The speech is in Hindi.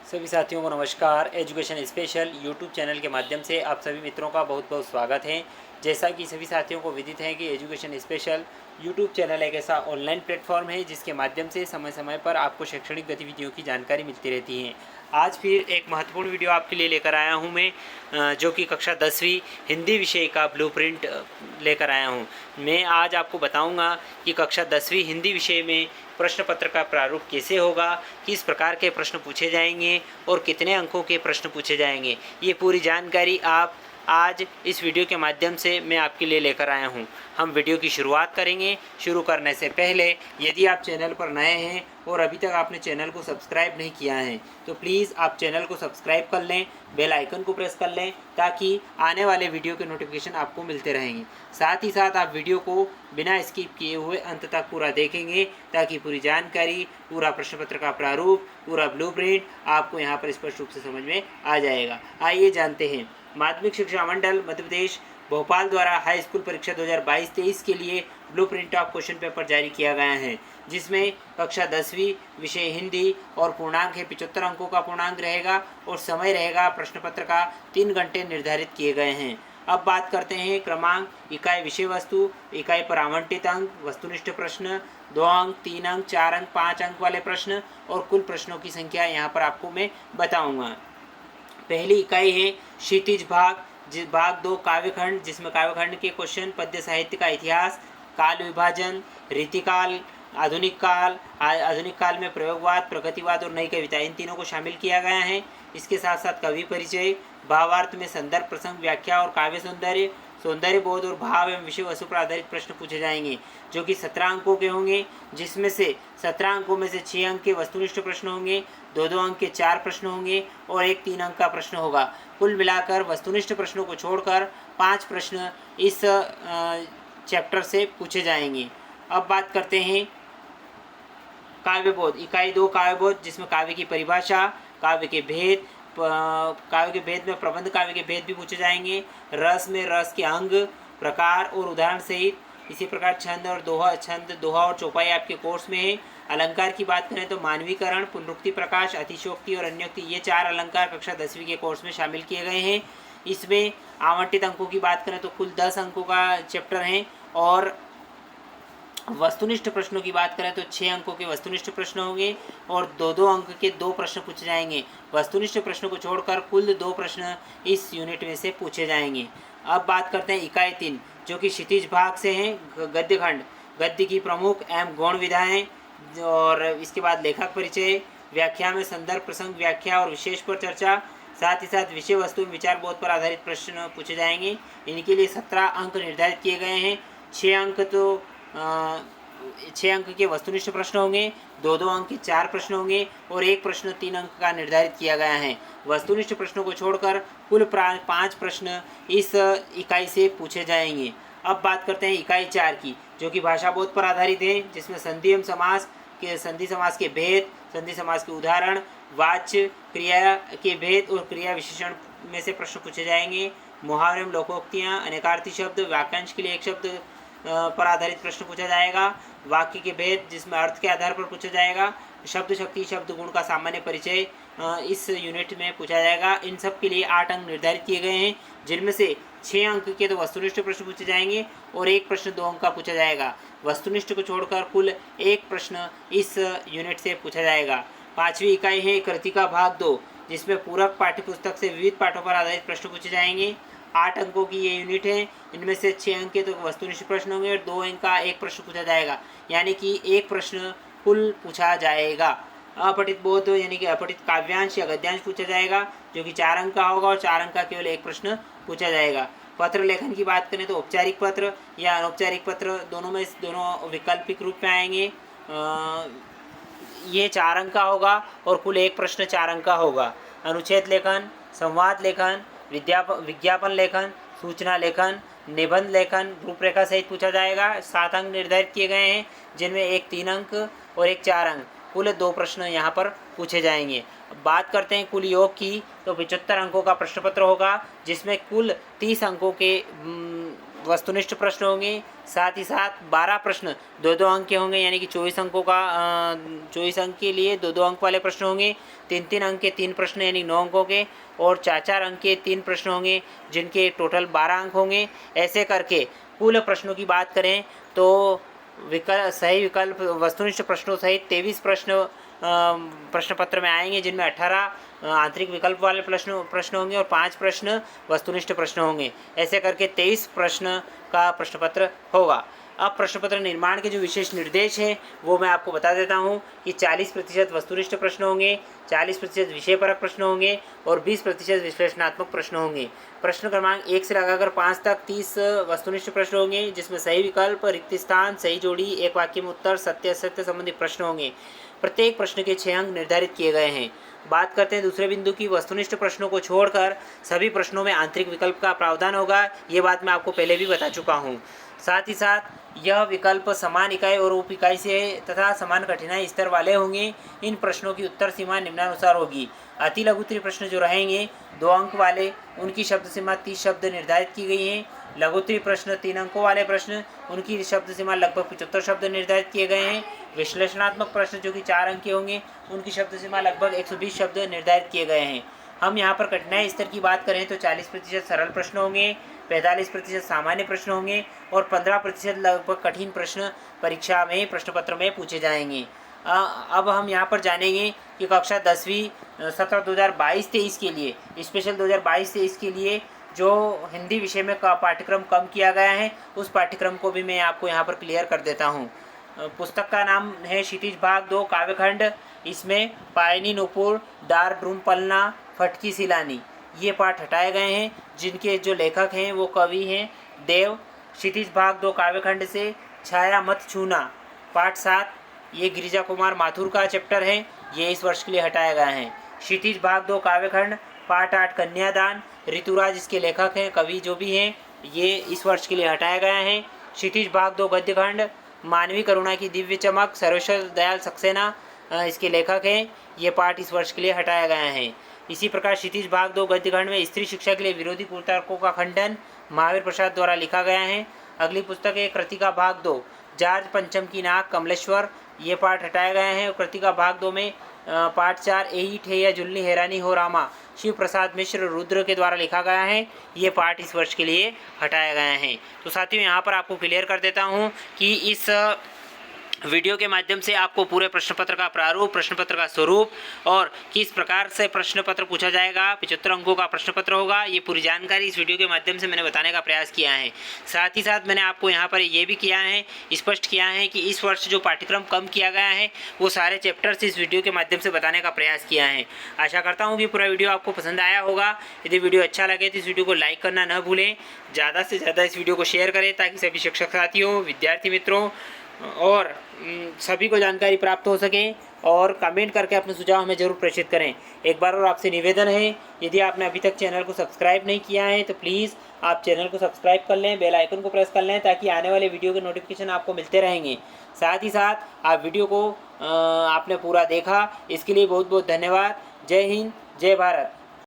सभी साथियों को नमस्कार। एजुकेशन स्पेशल यूट्यूब चैनल के माध्यम से आप सभी मित्रों का बहुत बहुत स्वागत है। जैसा कि सभी साथियों को विदित है कि एजुकेशन स्पेशल यूट्यूब चैनल एक ऐसा ऑनलाइन प्लेटफॉर्म है जिसके माध्यम से समय समय पर आपको शैक्षणिक गतिविधियों की जानकारी मिलती रहती है। आज फिर एक महत्वपूर्ण वीडियो आपके लिए लेकर आया हूं मैं, जो कि कक्षा 10वीं हिंदी विषय का ब्लूप्रिंट लेकर आया हूं। मैं आज आपको बताऊंगा कि कक्षा 10वीं हिंदी विषय में प्रश्न पत्र का प्रारूप कैसे होगा, किस प्रकार के प्रश्न पूछे जाएंगे और कितने अंकों के प्रश्न पूछे जाएंगे। ये पूरी जानकारी आप आज इस वीडियो के माध्यम से मैं आपके लिए लेकर आया हूं। हम वीडियो की शुरुआत करेंगे। शुरू करने से पहले यदि आप चैनल पर नए हैं और अभी तक आपने चैनल को सब्सक्राइब नहीं किया है तो प्लीज़ आप चैनल को सब्सक्राइब कर लें, बेल आइकन को प्रेस कर लें ताकि आने वाले वीडियो के नोटिफिकेशन आपको मिलते रहेंगे। साथ ही साथ आप वीडियो को बिना स्किप किए हुए अंत तक पूरा देखेंगे ताकि पूरी जानकारी, पूरा प्रश्न पत्र का प्रारूप, पूरा ब्लूप्रिंट आपको यहाँ पर स्पष्ट रूप से समझ में आ जाएगा। आइए जानते हैं। माध्यमिक शिक्षा मंडल मध्य प्रदेश भोपाल द्वारा हाई स्कूल परीक्षा 2022-23 के लिए ब्लूप्रिंट ऑफ क्वेश्चन पेपर जारी किया गया है, जिसमें कक्षा 10वीं विषय हिंदी और पूर्णांक है 75 अंकों का पूर्णांक रहेगा और समय रहेगा प्रश्न पत्र का 3 घंटे निर्धारित किए गए हैं। अब बात करते हैं क्रमांक, इकाई विषय वस्तु, इकाई पर आवंटित अंक, वस्तुनिष्ठ प्रश्न 2 अंक, 3 अंक, 4 अंक, 5 अंक वाले प्रश्न और कुल प्रश्नों की संख्या यहाँ पर आपको मैं बताऊँगा। पहली इकाई है क्षितिज भाग, भाग 2 काव्यखंड, जिसमें काव्यखंड के क्वेश्चन पद्य साहित्य का इतिहास, काल विभाजन, रीतिकाल, आधुनिक काल में प्रयोगवाद, प्रगतिवाद और नई कविता, इन तीनों को शामिल किया गया है। इसके साथ साथ कवि परिचय, भावार्थ में संदर्भ, प्रसंग, व्याख्या और काव्य सौंदर्य, सौंदर्य बोध और भाव एवं विषय वस्तु पर आधारित प्रश्न पूछे जाएंगे, जो कि 17 अंकों के होंगे, जिसमें से 17 अंकों में से 6 अंक के वस्तुनिष्ठ प्रश्न होंगे, 2-2 अंक के 4 प्रश्न होंगे और एक 3 अंक का प्रश्न होगा। कुल मिलाकर वस्तुनिष्ठ प्रश्नों को छोड़कर 5 प्रश्न इस चैप्टर से पूछे जाएंगे। अब बात करते हैं काव्यबोध, इकाई 2 काव्यबोध, जिसमें काव्य की परिभाषा, काव्य के भेद, काव्य के भेद में प्रबंध काव्य के भेद भी पूछे जाएंगे, रस में रस के अंग, प्रकार और उदाहरण सहित। इसी प्रकार छंद दोहा और चौपाई आपके कोर्स में है। अलंकार की बात करें तो मानवीकरण, पुनरुक्ति प्रकाश, अतिशयोक्ति और अन्योक्ति, ये 4 अलंकार कक्षा 10वीं के कोर्स में शामिल किए गए हैं। इसमें आवंटित अंकों की बात करें तो कुल 10 अंकों का चैप्टर है और वस्तुनिष्ठ प्रश्नों की बात करें तो 6 अंकों के वस्तुनिष्ठ प्रश्न होंगे और 2-2 अंक के 2 प्रश्न पूछे जाएंगे। वस्तुनिष्ठ प्रश्नों को छोड़कर कुल 2 प्रश्न इस यूनिट में से पूछे जाएंगे। अब बात करते हैं इकाई 3, जो कि क्षितिज भाग से हैं, गद्यखंड, गद्य की प्रमुख एवं गौण विधाएँ और इसके बाद लेखक परिचय, व्याख्या में संदर्भ, प्रसंग, व्याख्या और विशेष पर चर्चा, साथ ही साथ विषय वस्तु विचार बोध पर आधारित प्रश्न पूछे जाएंगे। इनके लिए 17 अंक निर्धारित किए गए हैं। 6 अंक के वस्तुनिष्ठ प्रश्न होंगे, 2-2 अंक के 4 प्रश्न होंगे और एक प्रश्न 3 अंक का निर्धारित किया गया है। वस्तुनिष्ठ प्रश्नों को छोड़कर कुल 5 प्रश्न इस इकाई से पूछे जाएंगे। अब बात करते हैं इकाई 4 की, जो कि भाषा बोध पर आधारित है, जिसमें संधि समास के भेद, संधि समास के उदाहरण, वाच्य क्रिया के भेद और क्रिया विशेषण में से प्रश्न पूछे जाएंगे। मुहावरे एवं लोकोक्तियाँ, अनेकार्थी शब्द, वाक्यांश के लिए एक शब्द पर आधारित प्रश्न पूछा जाएगा, वाक्य के भेद जिसमें अर्थ के आधार पर पूछा जाएगा, शब्द शक्ति, शब्द गुण का सामान्य परिचय इस यूनिट में पूछा जाएगा। इन सब के लिए 8 अंक निर्धारित किए गए हैं, जिनमें से 6 अंक के तो वस्तुनिष्ठ प्रश्न पूछे जाएंगे और एक प्रश्न 2 अंक का पूछा जाएगा। वस्तुनिष्ठ को छोड़कर कुल एक प्रश्न इस यूनिट से पूछा जाएगा। 5वीं इकाई है कृतिका भाग 2, जिसमें पूरक पाठ्यपुस्तक से विविध पाठों पर आधारित प्रश्न पूछे जाएंगे। 8 अंकों की ये यूनिट है। इनमें से 6 अंक के तो वस्तुनिष्ठ प्रश्न होंगे और 2 अंक का एक प्रश्न पूछा जाएगा, यानी कि एक प्रश्न कुल पूछा जाएगा। अपठित बोध यानी कि अपठित काव्यांश या गद्यांश पूछा जाएगा, जो कि 4 अंक का होगा और 4 अंक का केवल एक प्रश्न पूछा जाएगा। पत्र लेखन की बात करें तो औपचारिक पत्र या अनौपचारिक पत्र, दोनों वैकल्पिक रूप में आएंगे। ये 4 अंक का होगा और कुल एक प्रश्न 4 अंक का होगा। अनुच्छेद लेखन, संवाद लेखन, विज्ञापन लेखन, सूचना लेखन, निबंध लेखन रूपरेखा सहित पूछा जाएगा। 7 अंक निर्धारित किए गए हैं, जिनमें एक 3 अंक और एक 4 अंक, कुल 2 प्रश्न यहाँ पर पूछे जाएंगे। बात करते हैं कुल योग की तो 75 अंकों का प्रश्न पत्र होगा, जिसमें कुल 30 अंकों के वस्तुनिष्ठ प्रश्न होंगे। साथ ही साथ 12 प्रश्न 2-2 अंक के होंगे, यानी कि 24 अंकों का 24 अंक के लिए 2-2 अंक वाले प्रश्न होंगे। 3-3 अंक के 3 प्रश्न यानी 9 अंकों के, और 4-4 अंक के 3 प्रश्न होंगे जिनके टोटल 12 अंक होंगे। ऐसे करके कुल प्रश्नों की बात करें तो सही विकल्प वस्तुनिष्ठ प्रश्नों सहित 23 प्रश्न प्रश्न पत्र में आएंगे, जिनमें 18 आंतरिक विकल्प वाले प्रश्न होंगे और 5 प्रश्न वस्तुनिष्ठ प्रश्न होंगे। ऐसे करके 23 प्रश्न का प्रश्न पत्र होगा। अब प्रश्न पत्र निर्माण के जो विशेष निर्देश हैं वो मैं आपको बता देता हूँ कि 40% वस्तुनिष्ठ प्रश्न होंगे, 40% विषयपरक प्रश्न होंगे और 20% विश्लेषणात्मक प्रश्न होंगे। प्रश्न क्रमांक 1 से लगाकर 5 तक 30 वस्तुनिष्ठ प्रश्न होंगे, जिसमें सही विकल्प, रिक्त स्थान, सही जोड़ी, एक वाक्य में उत्तर, सत्य असत्य संबंधी प्रश्न होंगे। प्रत्येक प्रश्न के 6 अंक निर्धारित किए गए हैं। बात करते हैं दूसरे बिंदु की। वस्तुनिष्ठ प्रश्नों को छोड़कर सभी प्रश्नों में आंतरिक विकल्प का प्रावधान होगा। ये बात मैं आपको पहले भी बता चुका हूँ। साथ ही साथ यह विकल्प समान इकाई और उप इकाई से तथा समान कठिनाई स्तर वाले होंगे। इन प्रश्नों की उत्तर सीमा निम्नानुसार होगी। अति लघुत्तरी प्रश्न जो रहेंगे 2 अंक वाले, उनकी शब्द सीमा 30 शब्द निर्धारित की गई है। लघुत्तरी प्रश्न 3 अंकों वाले प्रश्न, उनकी शब्द सीमा लगभग 75 शब्द निर्धारित किए गए हैं। विश्लेषणात्मक प्रश्न जो कि 4 अंक के होंगे, उनकी शब्द सीमा लगभग 120 शब्द निर्धारित किए गए हैं। हम यहाँ पर कठिनाई स्तर की बात करें तो 40% सरल प्रश्न होंगे, 45% सामान्य प्रश्न होंगे और 15% लगभग कठिन प्रश्न परीक्षा में प्रश्न पत्र में पूछे जाएंगे। अब हम यहाँ पर जानेंगे कि कक्षा 10वीं सत्र 2022-23 के लिए, स्पेशल 2022-23 के लिए जो हिंदी विषय में पाठ्यक्रम कम किया गया है, उस पाठ्यक्रम को भी मैं आपको यहाँ पर क्लियर कर देता हूँ। पुस्तक का नाम है क्षितिज भाग 2 काव्यखंड। इसमें पायनी नुपुर, डार ड्रूम पलना, फटकी सिलानी, ये पाठ हटाए गए हैं, जिनके जो लेखक हैं वो कवि हैं देव। क्षितिज भाग 2 काव्यखंड से छाया मत छूना पाठ 7, ये गिरिजा कुमार माथुर का चैप्टर है, ये इस वर्ष के लिए हटाया गया है। क्षितिज भाग 2 काव्यखंड पाठ 8 कन्यादान, ऋतुराज इसके लेखक हैं, कवि जो भी हैं, ये इस वर्ष के लिए हटाया गया है। क्षितिज भाग 2 गद्यखंड मानवीय करुणा की दिव्य चमक, सर्वेश्वर दयाल सक्सेना इसके लेखक हैं, ये पाठ इस वर्ष के लिए हटाया गया है। इसी प्रकार क्षितिज भाग 2 गद्यखंड में स्त्री शिक्षा के लिए विरोधी कुतर्कों का खंडन महावीर प्रसाद द्वारा लिखा गया है। अगली पुस्तक है कृतिका भाग 2 जार्ज पंचम की नाक कमलेश्वर, ये पाठ हटाए गए हैं। और कृतिका भाग 2 में पाठ 4 एही ठेया जुल्नी हैरानी हो रामा शिव प्रसाद मिश्र रुद्र के द्वारा लिखा गया है, ये पाठ इस वर्ष के लिए हटाया गया है। तो साथियों यहाँ पर आपको क्लियर कर देता हूँ कि इस वीडियो के माध्यम से आपको पूरे प्रश्न पत्र का प्रारूप, प्रश्न पत्र का स्वरूप और किस प्रकार से प्रश्न पत्र पूछा जाएगा, 75 अंकों का प्रश्न पत्र होगा, ये पूरी जानकारी इस वीडियो के माध्यम से मैंने बताने का प्रयास किया है। साथ ही साथ मैंने आपको यहाँ पर ये भी किया है, स्पष्ट किया है कि इस वर्ष जो पाठ्यक्रम कम किया गया है वो सारे चैप्टर्स इस वीडियो के माध्यम से बताने का प्रयास किया है। आशा करता हूँ कि पूरा वीडियो आपको पसंद आया होगा। यदि वीडियो अच्छा लगे तो इस वीडियो को लाइक करना न भूलें, ज़्यादा से ज़्यादा इस वीडियो को शेयर करें ताकि सभी शिक्षक साथियों, विद्यार्थी मित्रों और सभी को जानकारी प्राप्त हो सके। और कमेंट करके अपने सुझाव हमें जरूर प्रेषित करें। एक बार और आपसे निवेदन है, यदि आपने अभी तक चैनल को सब्सक्राइब नहीं किया है तो प्लीज़ आप चैनल को सब्सक्राइब कर लें, बेल आइकन को प्रेस कर लें ताकि आने वाले वीडियो के नोटिफिकेशन आपको मिलते रहेंगे। साथ ही साथ आप वीडियो को आपने पूरा देखा, इसके लिए बहुत बहुत धन्यवाद। जय हिंद, जय भारत।